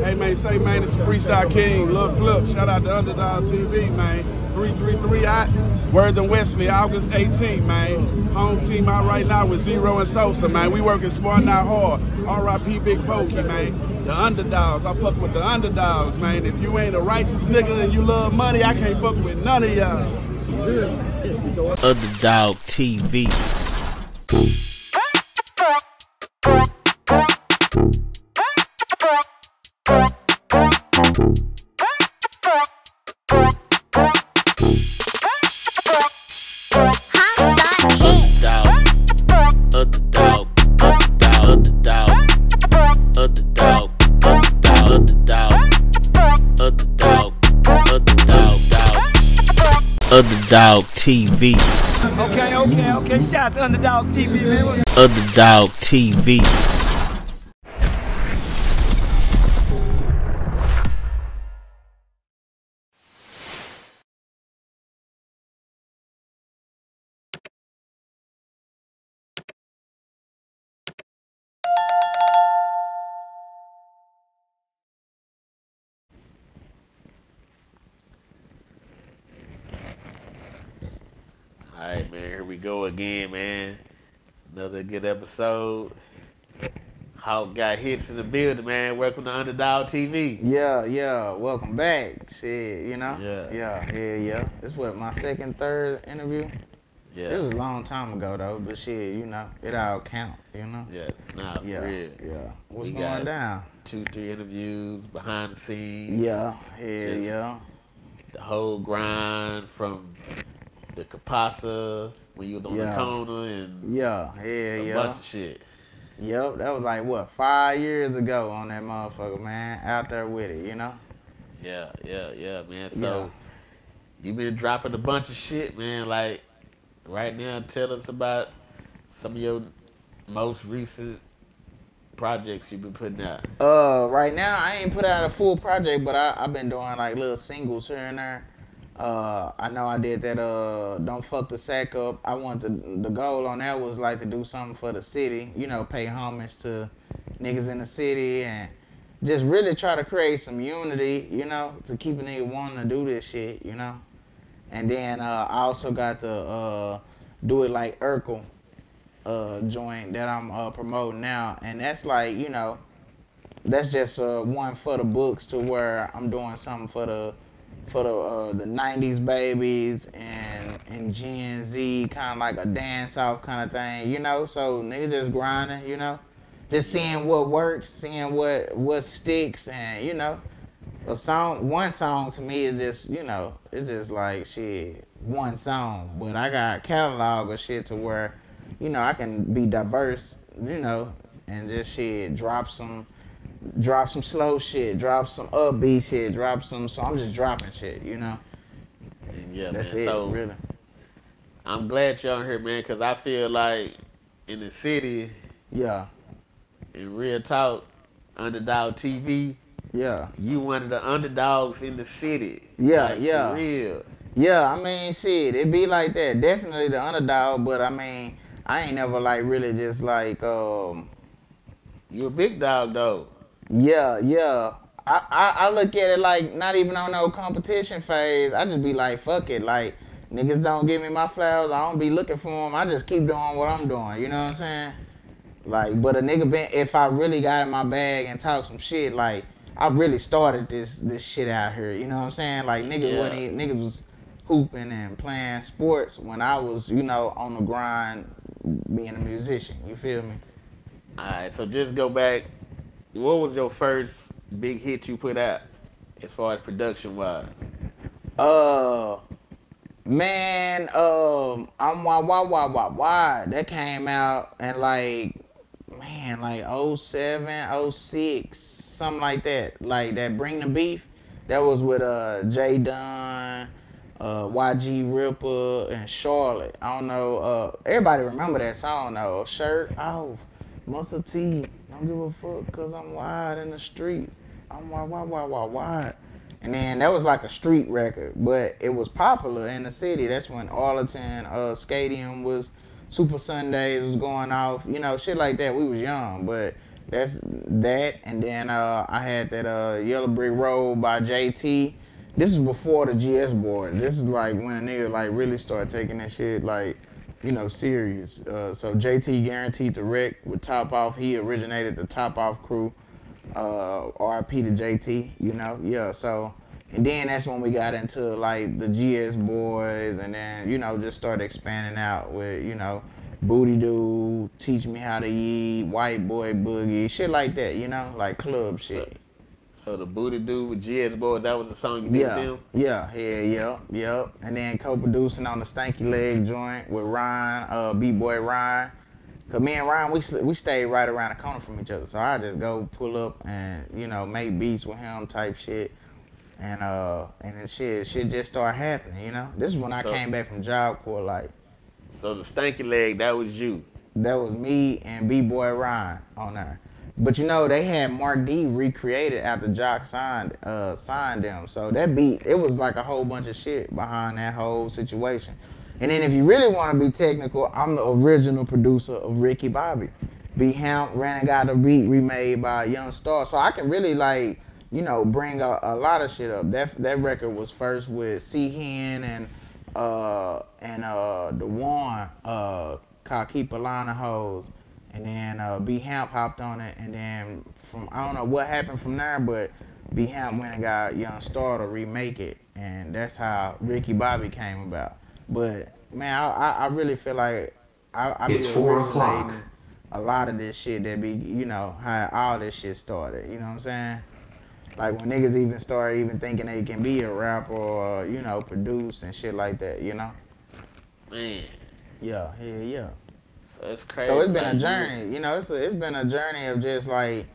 Hey man, say man, it's Freestyle King, Lil Flip. Shout out to Underdog TV, man. 333 out, Worthing Wesley, August 18th, man. Home team out right now with Zero and Sosa, man. We working smart, not hard. R.I.P. Big Pokey, man. The underdogs, I fuck with the underdogs, man. If you ain't a righteous nigga and you love money, I can't fuck with none of y'all. Underdog TV. Underdog TV. Okay. Shout out to Underdog TV, man. Underdog TV. Alright, man, here we go again, man. Another good episode. Hawk got hits in the building, man. Welcome to Underdog TV. Yeah. Welcome back. Shit, you know? Yeah. This was my third interview. Yeah. It was a long time ago, though, but shit, you know, it all count, you know? Yeah, nah, for real. Yeah. What's going down? 2-3 interviews, behind the scenes. Yeah. The whole grind from the Capasa when you was on the corner and a bunch of shit. Yep, that was like, what, 5 years ago on that motherfucker, man. Out there with it, you know? Yeah, man. So, you been dropping a bunch of shit, man. Like, right now, tell us about some of your most recent projects you've been putting out. Right now, I ain't put out a full project, but I've been doing, like, little singles here and there. I know I did that, Don't Fuck the Sack Up. I want the goal on that was like to do something for the city, you know, pay homage to niggas in the city and just really try to create some unity, you know, to keep a nigga wanting to do this shit, you know. And then I also got the Do It Like Urkel joint that I'm promoting now, and that's like, you know, that's just one for the books to where I'm doing something for the 90s babies and Gen Z, kind of like a dance off kind of thing, you know. So niggas just grinding, you know, just seeing what works, seeing what sticks, and you know, one song to me is just, you know, it's just like shit, one song. But I got a catalog of shit to where, you know, I can be diverse, you know, and just shit, drop some slow shit, drop some upbeat shit, so I'm just dropping shit, you know? Yeah, that's man. It, so, really. I'm glad you're on here, man, because I feel like in the city, in real talk, Underdog TV, you one of the underdogs in the city. For real. Yeah, I mean, shit, it be like that. Definitely the underdog, but I mean, I ain't never, like, really just, like, You a big dog, though. Yeah. I look at it like not even on no competition phase. I just be like, fuck it. Like, niggas don't give me my flowers. I don't be looking for them. I just keep doing what I'm doing. You know what I'm saying? Like, but a nigga if I really got in my bag and talk some shit, like, I really started this shit out here. You know what I'm saying? Like, niggas was hooping and playing sports when I was, you know, on the grind being a musician. You feel me? Alright, so just go back. What was your first big hit you put out as far as production wise? Man, I'm why that came out in like 07, 06, something like that. Like that Bring the Beef. That was with J Dunn, YG Ripper, and Charlotte. I don't know. Everybody remember that song though. Shirt off, muscle tee. Don't give a fuck, cause I'm wide in the streets. I'm wide. And then that was like a street record, but it was popular in the city. That's when Arlington Stadium was, Super Sundays was going off, you know, shit like that. We was young, but That's that, and then I had that Yellow Brick Road by JT. This is before the GS Boys. This is like when a nigga like really started taking that shit like, you know, serious. So JT guaranteed the wreck with Top Off. He originated the Top Off crew. RIP to JT, you know, yeah. So, and then that's when we got into like the GS Boys, and then, you know, just started expanding out with, you know, Booty Doo, Teach Me How to Eat, White Boy Boogie, shit like that, you know, like club shit. So the Booty Doo with GS Boys, that was the song you did with them? Yeah. And then co-producing on the Stanky Leg joint with Ryan, B-Boy Ryan. Cause me and Ryan, we stayed right around the corner from each other. So I just go pull up and, you know, make beats with him type shit. And then shit just started happening, you know? This is when I came back from Job Corps, like. So the Stanky Leg, that was you? That was me and B-Boy Ryan on there. But you know, they had Mark D recreated after Jock signed them. So that beat, it was like a whole bunch of shit behind that whole situation. And then if you really want to be technical, I'm the original producer of Ricky Bobby. B Hamp ran and got a beat remade by Young Star. So I can really like, you know, bring a lot of shit up. That record was first with C-Hen and the one called Keep a Line of Hoes. And then B Hamp hopped on it, and then from I don't know what happened from there, but B Hamp went and got Young Star to remake it, and that's how Ricky Bobby came about. But man, I really feel like I be originating a lot of this shit that be, you know, how all this shit started. You know what I'm saying? Like when niggas even start even thinking they can be a rapper or, you know, produce and shit like that. You know? Man. Yeah. So it's crazy. So it's been a journey. You know, it's been a journey of just like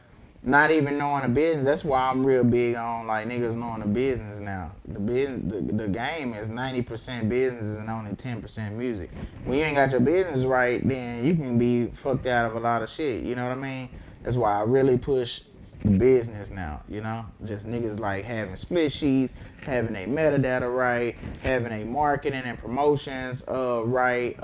not even knowing the business. That's why I'm real big on like niggas knowing the business now. The game is 90% business and only 10% music. When you ain't got your business right, then you can be fucked out of a lot of shit. You know what I mean? That's why I really push the business now. You know, just niggas like having split sheets, having a metadata right, having a marketing and promotions right,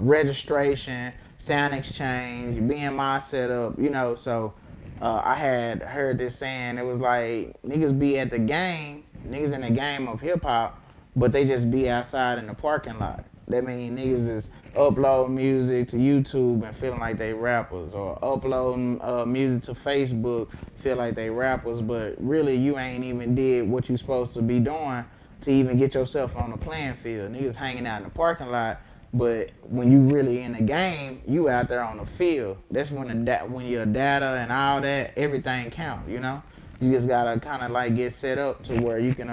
registration, sound exchange, BMI setup. You know, so. I had heard this saying, it was like, niggas be at the game, niggas in the game of hip-hop, but they just be outside in the parking lot. That means niggas is uploading music to YouTube and feeling like they rappers, or uploading music to Facebook, feel like they rappers, but really you ain't even did what you supposed to be doing to even get yourself on the playing field. Niggas hanging out in the parking lot. But when you really in the game, you out there on the field. That's when when your data and all that, everything count, you know? You just gotta kind of like get set up to where you can,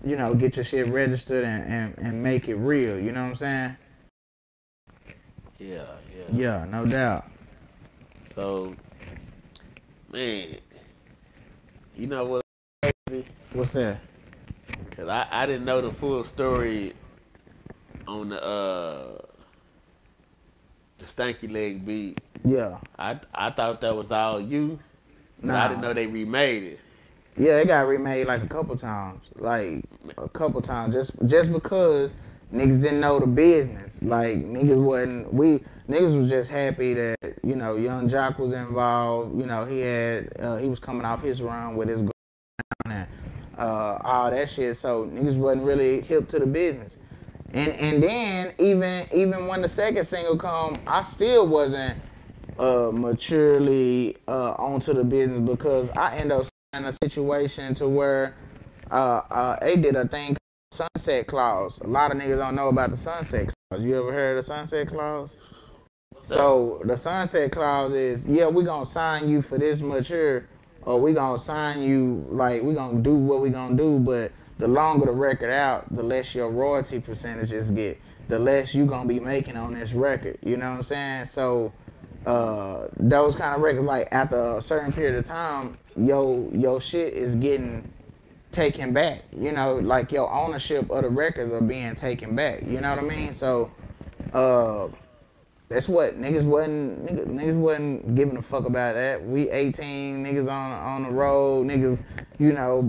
you know, get your shit registered and make it real, you know what I'm saying? Yeah. Yeah, no doubt. So, man, you know what's crazy? What's that? Because I didn't know the full story on the Stanky Leg beat. Yeah. I thought that was all you. Nah. I didn't know they remade it. Yeah, it got remade like a couple times. Like a couple times. Just because niggas didn't know the business. Like niggas was just happy that, you know, Young Jock was involved. You know, he was coming off his run with his and all that shit. So niggas wasn't really hip to the business. And then even when the second single come, I still wasn't maturely onto the business, because I ended up in a situation to where they did a thing called Sunset Clause. A lot of niggas don't know about the Sunset Clause. You ever heard of the Sunset Clause? So the Sunset Clause is, yeah, we gonna sign you for this much here, or we gonna sign you, like, we gonna do what we gonna do, but the longer the record out, the less your royalty percentages get, the less you gonna be making on this record. You know what I'm saying? So those kind of records, like after a certain period of time, your shit is getting taken back. You know, like your ownership of the records are being taken back. You know what I mean? So that's what niggas wasn't giving a fuck about that. We 18 niggas on the road, niggas, you know,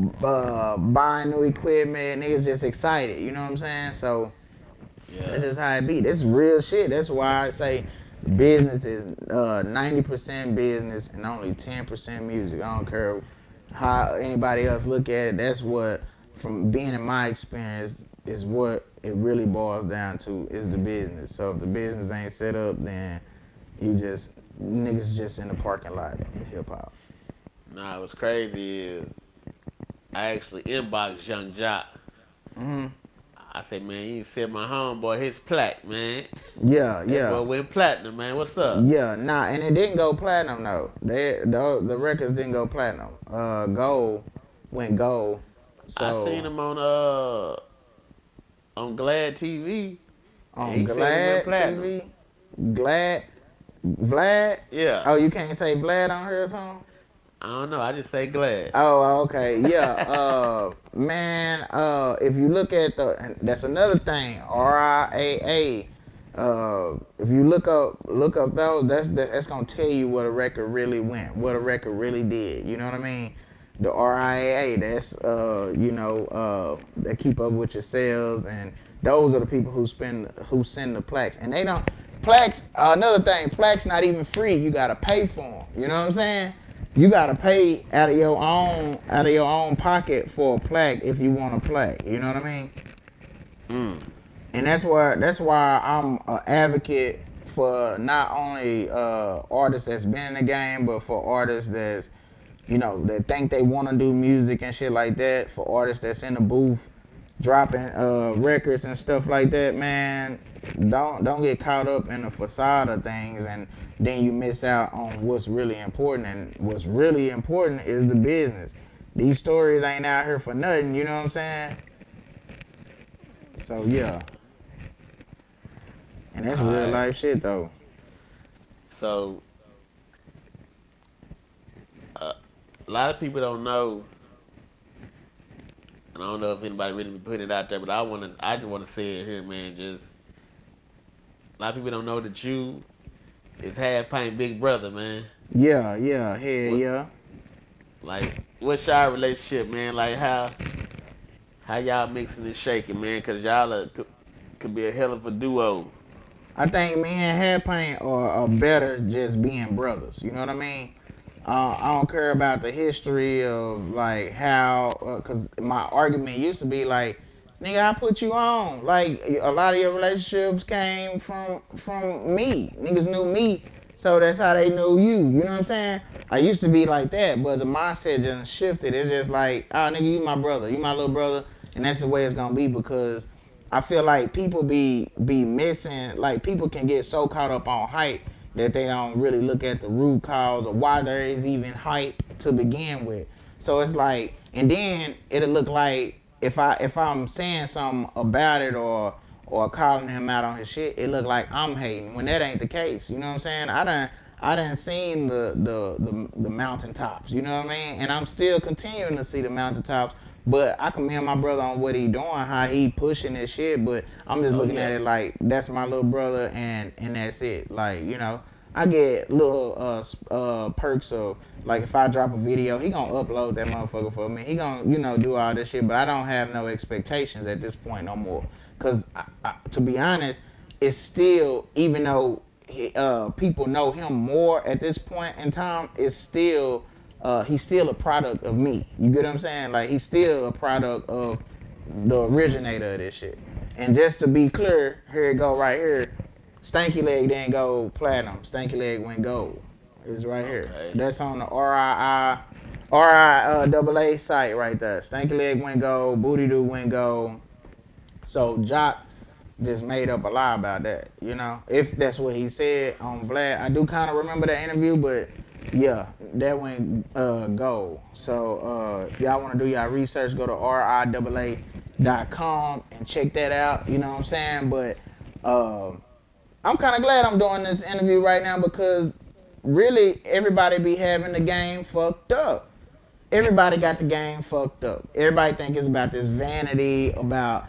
buying new equipment, niggas just excited, you know what I'm saying? So yeah. That's just how it be. This is real shit. That's why I say Business is 90% business and only 10% music. I don't care how anybody else look at it. That's what, from being in my experience, is what it really boils down to, is the business. So if the business ain't set up, then niggas just in the parking lot in hip hop. Nah, what's crazy is I actually inboxed Young Jock. I said, man, you sent my homeboy his plaque, man. Yeah. That boy went platinum, man. What's up? Yeah, nah, and it didn't go platinum though. The records didn't go platinum. Gold went gold. So I seen him on Glad TV. On Glad TV. Vlad? Yeah. Oh, you can't say Vlad on here or something? I don't know. I just say Glad. Oh, okay. Yeah. Man, if you look at that's another thing. RIAA. If you look up those, that's gonna tell you what a record really went, what a record really did. You know what I mean? The RIAA, that's they keep up with your sales, and those are the people who send the plaques, and they don't plaques. Another thing, plaques not even free. You gotta pay for them. You know what I'm saying? You gotta pay out of your own pocket for a plaque if you want a plaque. You know what I mean? And that's why I'm an advocate for not only artists that's been in the game, but for artists that's, that think they want to do music and shit like that. For artists that's in the booth dropping records and stuff like that, man. Don't get caught up in the facade of things, and then you miss out on what's really important. And what's really important is the business. These stories ain't out here for nothing, you know what I'm saying? So yeah. And that's real life shit though. So a lot of people don't know, and I don't know if anybody really be putting it out there, but I just wanna say it here, man. Just a lot of people don't know that you is Half Pint big brother, man. Yeah, yeah. Like, what's y'all relationship, man? Like, how y'all mixing and shaking, man? Cause y'all could be a hell of a duo. I think me and Half Pint are better just being brothers. You know what I mean? I don't care about the history of like how, cause my argument used to be like, nigga, I put you on. Like, a lot of your relationships came from me. Niggas knew me, so that's how they knew you. You know what I'm saying? I used to be like that, but the mindset just shifted. It's just like, oh, nigga, you my brother. You my little brother. And that's the way it's going to be, because I feel like people be missing, like, people can get so caught up on hype that they don't really look at the root cause of why there is even hype to begin with. So it's like, and then it'll look like, if I'm saying something about it or calling him out on his shit, it look like I'm hating, when that ain't the case. You know what I'm saying? I done seen the mountaintops. You know what I mean? And I'm still continuing to see the mountaintops. But I commend my brother on what he doing, how he pushing this shit. But I'm just looking at it like, that's my little brother, and that's it. Like, I get little perks of, like, if I drop a video, he gonna upload that motherfucker for me. He gonna, do all this shit, but I don't have no expectations at this point no more. Cause to be honest, it's still, even though people know him more at this point in time, it's still, he's still a product of me. You get what I'm saying? Like, he's still a product of the originator of this shit. And just to be clear, here it go right here. Stanky Leg didn't go platinum. Stanky Leg went gold. It's right here. That's on the RIAA site right there. Stanky Leg went gold. Booty Doo went gold. So Jock just made up a lie about that, if that's what he said on Vlad. I do kind of remember that interview, but yeah, that went gold. So if y'all want to do y'all research, go to RIAA.com and check that out. You know what I'm saying? But I'm kind of glad I'm doing this interview right now, because really everybody be having the game fucked up. Everybody got the game fucked up. Everybody think it's about this vanity, about,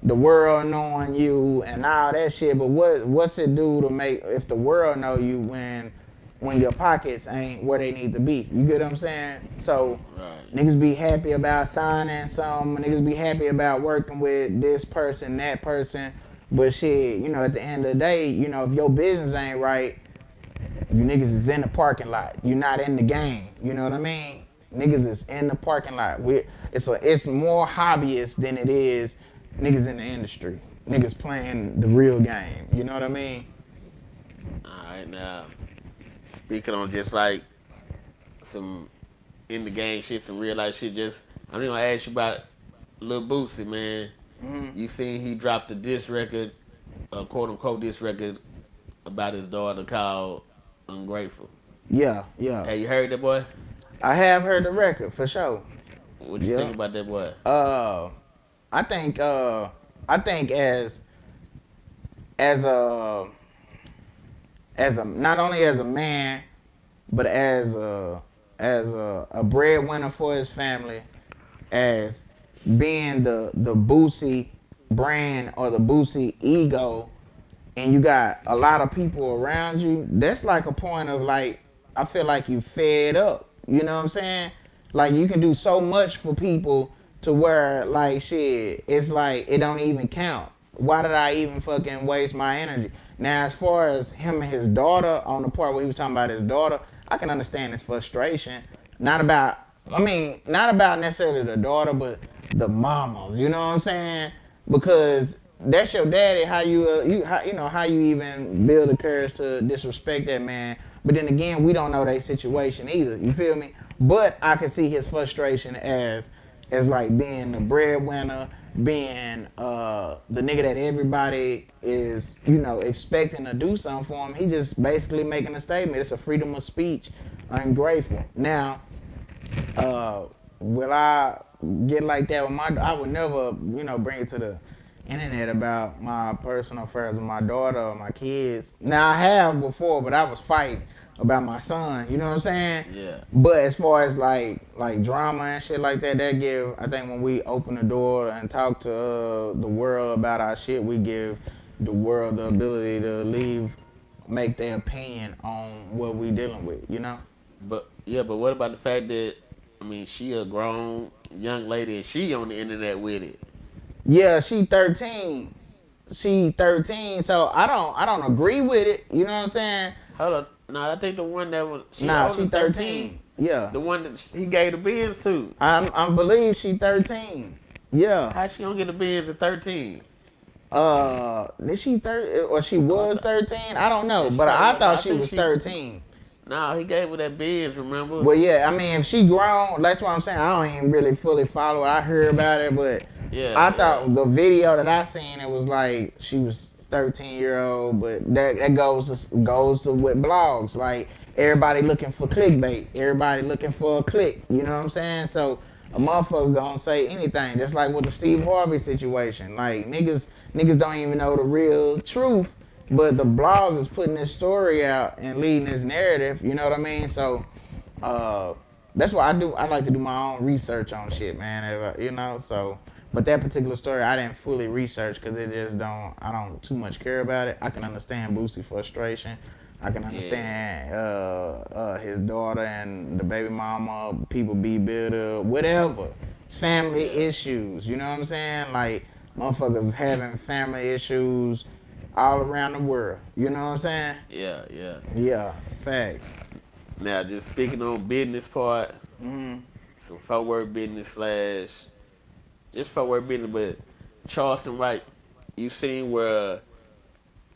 the world knowing you and all that shit. But what's it do to make, if the world know you when your pockets ain't where they need to be? You get what I'm saying? So niggas be happy about signing some, niggas be happy about working with this person, that person. But shit, you know, at the end of the day, you know, if your business ain't right, you niggas is in the parking lot. You're not in the game. You know what I mean? Niggas is in the parking lot. It's more hobbyists than it is niggas in the industry. Niggas playing the real game. You know what I mean? Alright, now, speaking on just like some in the game shit, some real life shit, I'm gonna ask you about Lil Boosie, man. Mm-hmm. You seen he dropped a diss record, a quote unquote diss record about his daughter called Ungrateful. Yeah, yeah. Hey, you heard that, boy? I have heard the record for sure. What you think about that, boy? I think as a not only as a man, but as a breadwinner for his family, as being the Boosie brand or the Boosie ego, and you got a lot of people around you, that's like a point of like, I feel like you fed up. You know what I'm saying? Like you can do so much for people to where like shit, it's like it don't even count. Why did I even fucking waste my energy? Now as far as him and his daughter, on the part where he was talking about his daughter, I can understand his frustration. Not about necessarily the daughter, but the mamas. You know what I'm saying? Because that's your daddy. How you even build the courage to disrespect that man? But then again, we don't know their situation either. You feel me? But I can see his frustration as like being the breadwinner, being the nigga that everybody is, you know, expecting to do something for him. He just basically making a statement. It's a freedom of speech. I'm grateful. Now, will I get like that with I would never, you know, bring it to the internet about my personal affairs with my daughter or my kids. Now I have before, but I was fighting about my son. You know what I'm saying? Yeah. But as far as like drama and shit like that, I think when we open the door and talk to the world about our shit, we give the world the ability to make their opinion on what we dealing with. You know? But what about the fact that, I mean, she a grown young lady and she on the internet with it? Yeah, she 13. She 13, so I don't agree with it. You know what I'm saying? Hold on. No, I think the one that was... She 13. Yeah. The one that he gave the Benz to. I believe she 13. Yeah. How she gonna get the Benz at 13? Did she 13? Or she was 13? I don't know, but I thought she was 13. No, he gave her that Benz, remember? Well, yeah, I mean, if she grown, that's what I'm saying. I don't even really fully follow it. I heard about it, but I thought the video that I seen, it was like she was 13-year-old, but that goes to with blogs. Like, everybody looking for clickbait. Everybody looking for a click. You know what I'm saying? So, a motherfucker gonna say anything. Just like with the Steve Harvey situation. Like, niggas don't even know the real truth. But the blogs is putting this story out and leading this narrative, you know what I mean? So, that's why I like to do my own research on shit, man, you know? So, but that particular story, I didn't fully research because I don't too much care about it. I can understand Boosie's frustration. I can understand his daughter and the baby mama, people be bitter, whatever. It's family issues, you know what I'm saying? Like, motherfuckers having family issues all around the world. You know what I'm saying? Yeah. Yeah, facts. Now, just speaking on business part, some footwork business just footwork business, but Charleston White, you seen where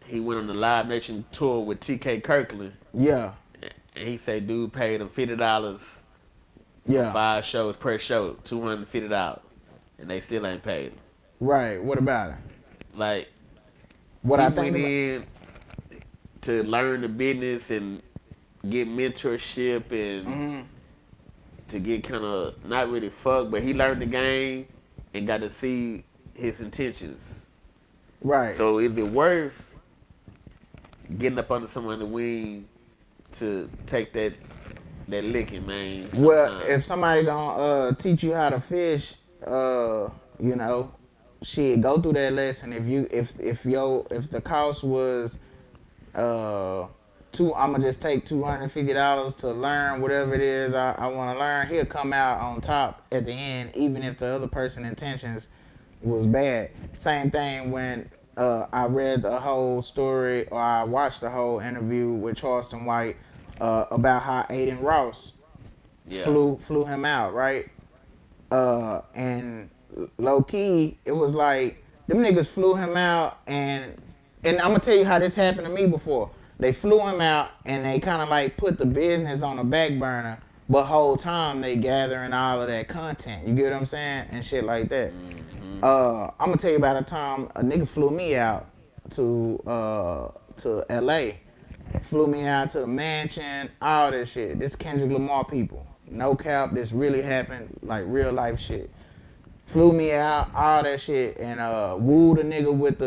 he went on the Live Nation tour with T.K. Kirkland. Yeah. And he said dude paid him $50 for 5 shows per show, $250, and they still ain't paid him. Right. What about it? Like, what he I think went in to learn the business and get mentorship and to get kind of not really fucked, but he learned the game and got to see his intentions. Right. So is it worth getting up under someone's wing to take that licking, man? Sometimes? Well, if somebody gonna teach you how to fish, you know, shit, go through that lesson. If the cost was I'ma just take $250 to learn whatever it is I want to learn, he'll come out on top at the end, even if the other person's intentions was bad. Same thing when I read the whole story, or I watched the whole interview with Charleston White about how Aiden Ross flew him out, right? And low key, it was like them niggas flew him out, and I'm gonna tell you how this happened to me before. They flew him out, and they kind of like put the business on the back burner, but whole time they gathering all of that content. You get what I'm saying? And shit like that. I'm gonna tell you about a time a nigga flew me out to LA. Flew me out to the mansion, all this shit. This Kendrick Lamar people. No cap, this really happened, like real life shit. Flew me out, all that shit, and wooed a nigga with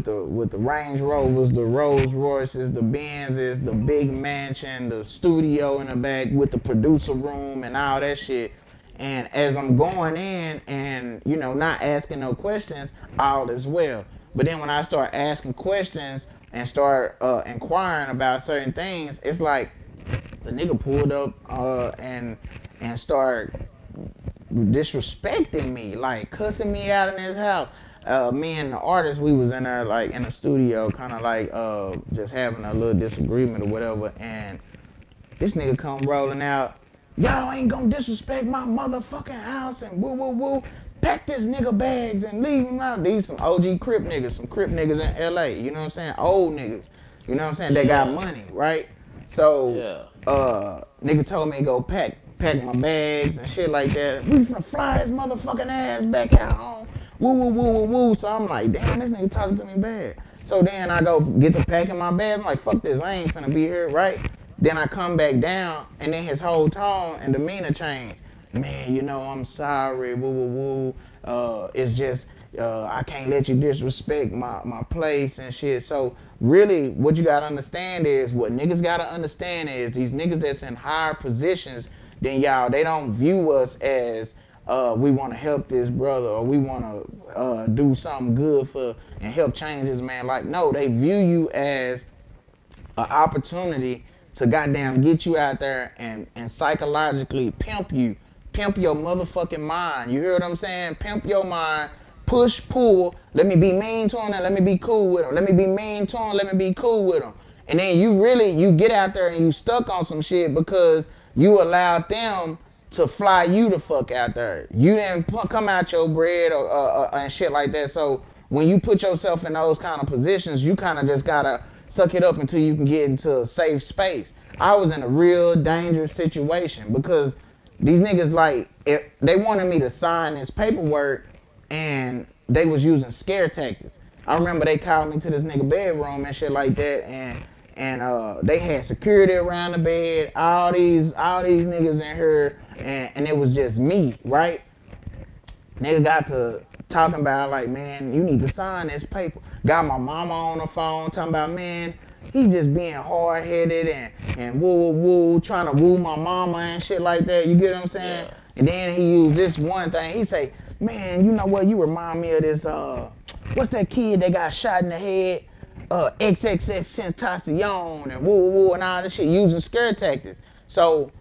the Range Rovers, the Rolls Royces, the Benzes, the big mansion, the studio in the back with the producer room and all that shit. And as I'm going in and, you know, not asking no questions, all is well. But then when I start asking questions and start inquiring about certain things, it's like the nigga pulled up and start disrespecting me, like cussing me out in his house. Me and the artist, we was in there like in the studio, kind of like just having a little disagreement or whatever. And this nigga come rolling out, y'all ain't gonna disrespect my motherfucking house and woo woo woo. Pack this nigga bags and leave him out. These some OG Crip niggas, some Crip niggas in LA. You know what I'm saying? Old niggas. You know what I'm saying? They got money, right? So, nigga told me to go pack my bags and shit like that. We finna fly his motherfucking ass back out home. Woo, woo, woo, woo, woo. So I'm like, damn, this nigga talking to me bad. So then I go get to packing my bags. I'm like, fuck this, I ain't finna be here, right? Then I come back down, and then his whole tone and demeanor changed. Man, you know, I'm sorry, woo, woo, woo. It's just, I can't let you disrespect my place and shit. So really, what you gotta understand is, what niggas gotta understand is, these niggas that's in higher positions than y'all, they don't view us as, we want to help this brother, or we want to do something good for and help change this man. Like, no, they view you as an opportunity to goddamn get you out there and psychologically pimp your motherfucking mind. You hear what I'm saying? Pimp your mind, push, pull. Let me be mean to him and let me be cool with him. Let me be mean to him, let me be cool with him. And then you get out there and you stuck on some shit because you allowed them to fly you the fuck out there. You didn't come out your bread or and shit like that. So when you put yourself in those kind of positions, you kind of just gotta suck it up until you can get into a safe space. I was in a real dangerous situation because these niggas, like, if they wanted me to sign this paperwork and they was using scare tactics. I remember they called me to this nigga bedroom and shit like that, and they had security around the bed, all these niggas in here, and it was just me, right? Nigga got to talking about, like, man, you need to sign this paper. Got my mama on the phone talking about, man, he just being hard-headed and woo, woo, woo, trying to woo my mama and shit like that. You get what I'm saying? Yeah. And then he used this one thing. He say, man, you know what? You remind me of this, what's that kid that got shot in the head? XXX Tentacion and woo, woo, woo, and all this shit, using scare tactics. So,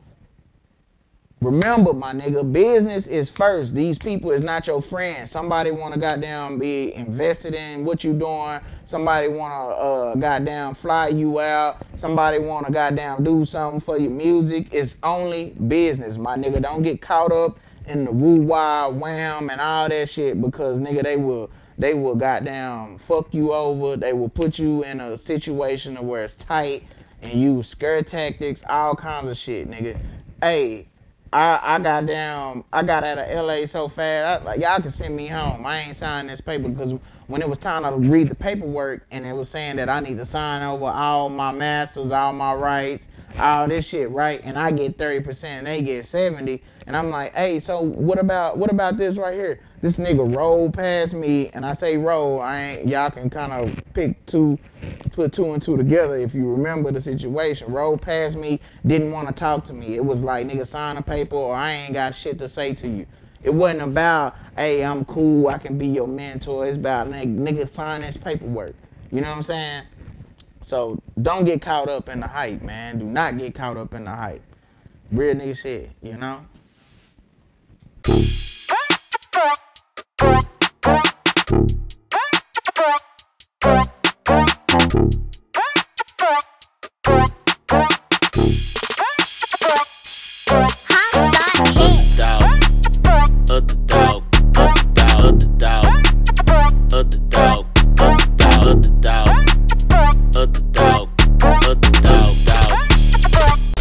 remember, my nigga, business is first. These people is not your friends. Somebody want to goddamn be invested in what you doing. Somebody want to goddamn fly you out. Somebody want to goddamn do something for your music. It's only business, my nigga. Don't get caught up in the woo-wah, wham, and all that shit, because, nigga, they will goddamn fuck you over. They will put you in a situation where it's tight and use scare tactics, all kinds of shit, nigga. Hey, I got out of LA so fast, like, y'all can send me home. I ain't signing this paper, because when it was time to read the paperwork and it was saying that I need to sign over all my masters, all my rights, all this shit, right? And I get 30% and they get 70%. And I'm like, hey, so what about this right here? This nigga rolled past me, and I say roll, y'all can kind of put two and two together if you remember the situation. Rolled past me, didn't want to talk to me. It was like, nigga, sign a paper or I ain't got shit to say to you. It wasn't about, hey, I'm cool, I can be your mentor. It's about, nigga, sign this paperwork. You know what I'm saying? So don't get caught up in the hype, man. Do not get caught up in the hype. Real nigga shit, you know?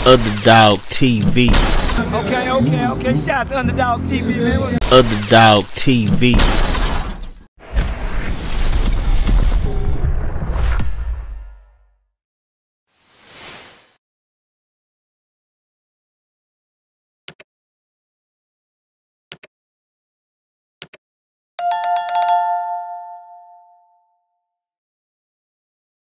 Underdog TV. Okay. Shout out to Underdog TV, man. Underdog TV.